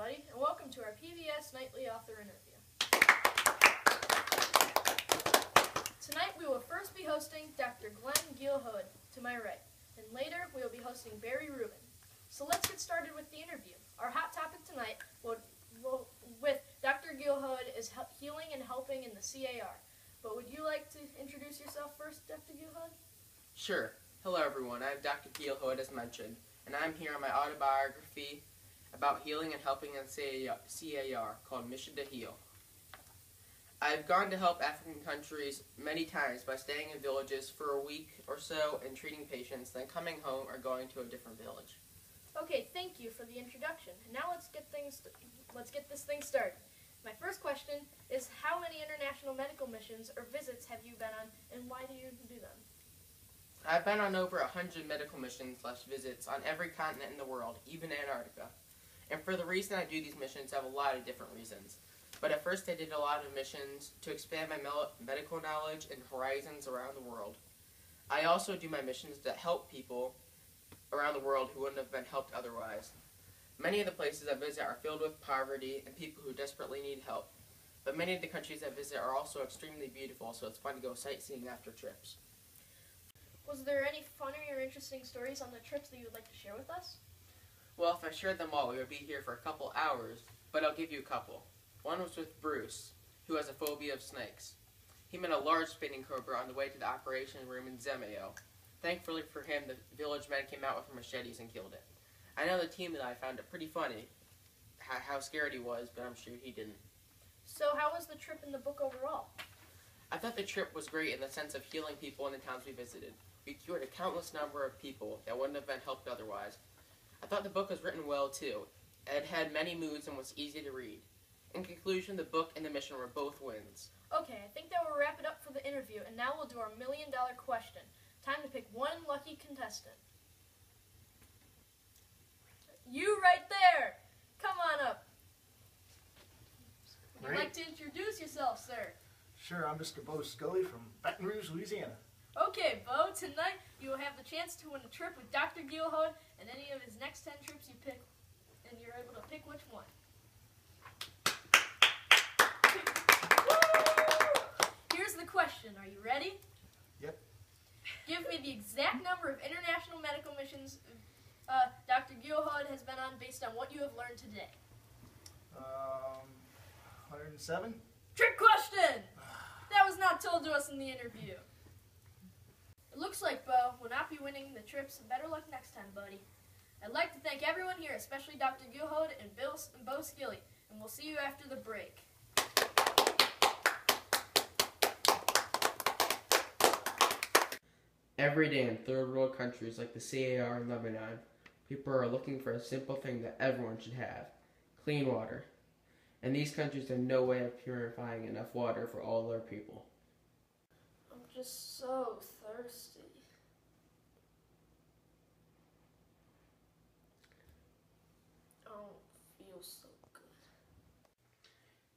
everybody, and welcome to our PBS Nightly Author Interview. Tonight we will first be hosting Dr. Glenn Gielhud to my right, and later we will be hosting Barry Rubin. So let's get started with the interview. Our hot topic tonight with Dr. Gielhud is healing and helping in the CAR. But would you like to introduce yourself first, Dr. Gielhud? Sure. Hello everyone, I'm Dr. Gielhud as mentioned, and I'm here on my autobiography about healing and helping in CAR called Mission to Heal. I've gone to help African countries many times by staying in villages for a week or so and treating patients, then coming home or going to a different village. Okay, thank you for the introduction. And now let's get this thing started. My first question is, how many international medical missions or visits have you been on, and why do you do them? I've been on over 100 medical missions/visits on every continent in the world, even Antarctica. And for the reason I do these missions, I have a lot of different reasons. But at first I did a lot of missions to expand my medical knowledge and horizons around the world. I also do my missions that help people around the world who wouldn't have been helped otherwise. Many of the places I visit are filled with poverty and people who desperately need help. But many of the countries I visit are also extremely beautiful, so it's fun to go sightseeing after trips. Was there any funny or interesting stories on the trips that you would like to share with us? Well, if I shared them all, we would be here for a couple hours, but I'll give you a couple. One was with Bruce, who has a phobia of snakes. He met a large spinning cobra on the way to the operation room in Zemeo. Thankfully for him, the village men came out with machetes and killed it. I know the team and I found it pretty funny how scared he was, but I'm sure he didn't. So how was the trip in the book overall? I thought the trip was great in the sense of healing people in the towns we visited. We cured a countless number of people that wouldn't have been helped otherwise. I thought the book was written well, too. It had many moods and was easy to read. In conclusion, the book and the mission were both wins. Okay, I think that will wrap it up for the interview, and now we'll do our $1 million question. Time to pick one lucky contestant. You right there! Come on up. Would you like to introduce yourself, sir? Sure, I'm Mr. Bo Scully from Baton Rouge, Louisiana. Okay, Bo, tonight you will have the chance to win a trip with Dr. Gielhud and any of his next 10 trips you pick, and you're able to pick which one. Here's the question. Are you ready? Yep. Give me the exact number of international medical missions Dr. Gielhud has been on based on what you have learned today. 107? Trick question! That was not told to us in the interview. It looks like Bo will not be winning the trips. Better luck next time, buddy. I'd like to thank everyone here, especially Dr. Gielhud and Bo Skilly, and we'll see you after the break. Every day in third world countries like the CAR and Lebanon, people are looking for a simple thing that everyone should have: clean water. And these countries have no way of purifying enough water for all their people. I'm just so thirsty. I don't feel so good.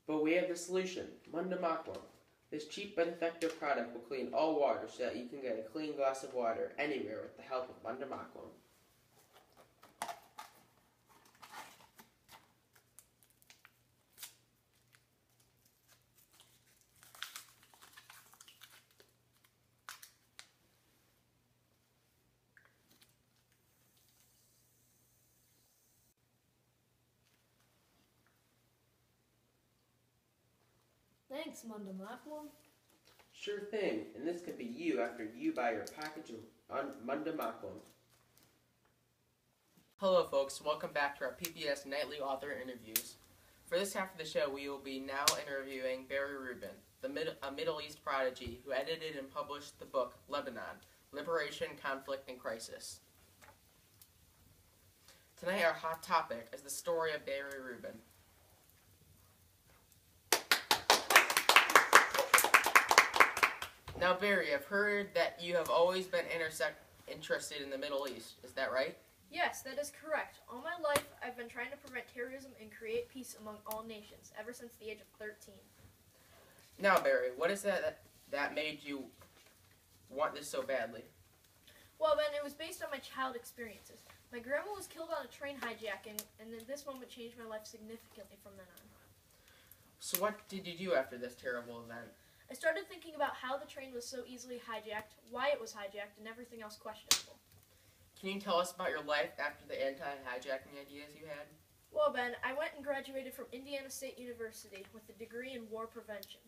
But we have the solution, Munda Makwam. This cheap but effective product will clean all water so that you can get a clean glass of water anywhere with the help of Munda Makwam. Thanks, Munda Makwam. Sure thing, and this could be you after you buy your package of Munda Makwam. Hello folks, welcome back to our PBS Nightly Author Interviews. For this half of the show, we will be now interviewing Barry Rubin, a Middle East prodigy who edited and published the book Lebanon, Liberation, Conflict, and Crisis. Tonight our hot topic is the story of Barry Rubin. Now Barry, I've heard that you have always been interested in the Middle East, is that right? Yes, that is correct. All my life, I've been trying to prevent terrorism and create peace among all nations, ever since the age of 13. Now Barry, what is that made you want this so badly? Well, Ben, it was based on my child experiences. My grandma was killed on a train hijacking, and then this moment changed my life significantly from then on. So what did you do after this terrible event? I started thinking about how the train was so easily hijacked, why it was hijacked, and everything else questionable. Can you tell us about your life after the anti-hijacking ideas you had? Well, Ben, I went and graduated from Indiana State University with a degree in war prevention.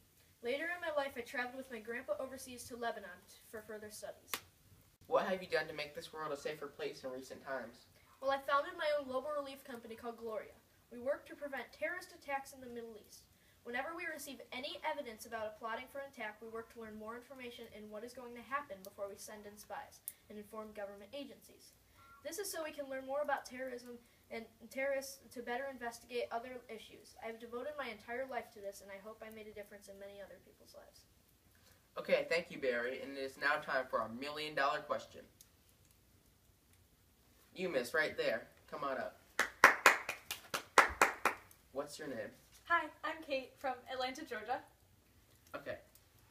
Later in my life, I traveled with my grandpa overseas to Lebanon for further studies. What have you done to make this world a safer place in recent times? Well, I founded my own global relief company called Gloria. We work to prevent terrorist attacks in the Middle East. Whenever we receive any evidence about a plotting for an attack, we work to learn more information in what is going to happen before we send in spies and inform government agencies. This is so we can learn more about terrorism and terrorists to better investigate other issues. I have devoted my entire life to this, and I hope I made a difference in many other people's lives. Okay, thank you, Barry, and it is now time for our $1 million question. You, miss, right there. Come on up. What's your name? Hi, I'm Kate from Atlanta, Georgia. Okay,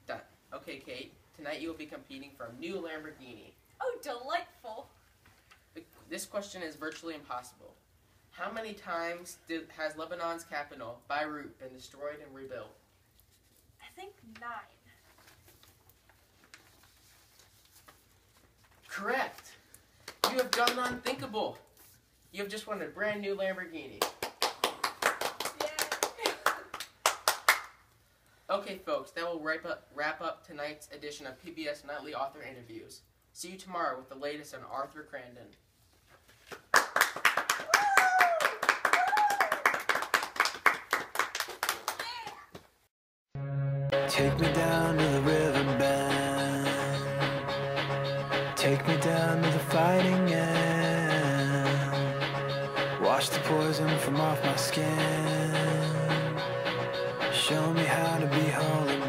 done. Okay, Kate, tonight you will be competing for a new Lamborghini. Oh, delightful. This question is virtually impossible. How many times has Lebanon's capital, Beirut, been destroyed and rebuilt? I think 9. Correct. You have done the unthinkable. You have just won a brand new Lamborghini. Yay! Okay, folks, that will wrap up tonight's edition of PBS Nightly Author Interviews. See you tomorrow with the latest on Arthur Crandon. Take me down to the riverbend. Take me down to the fighting end. Wash the poison from off my skin. Show me how to be whole.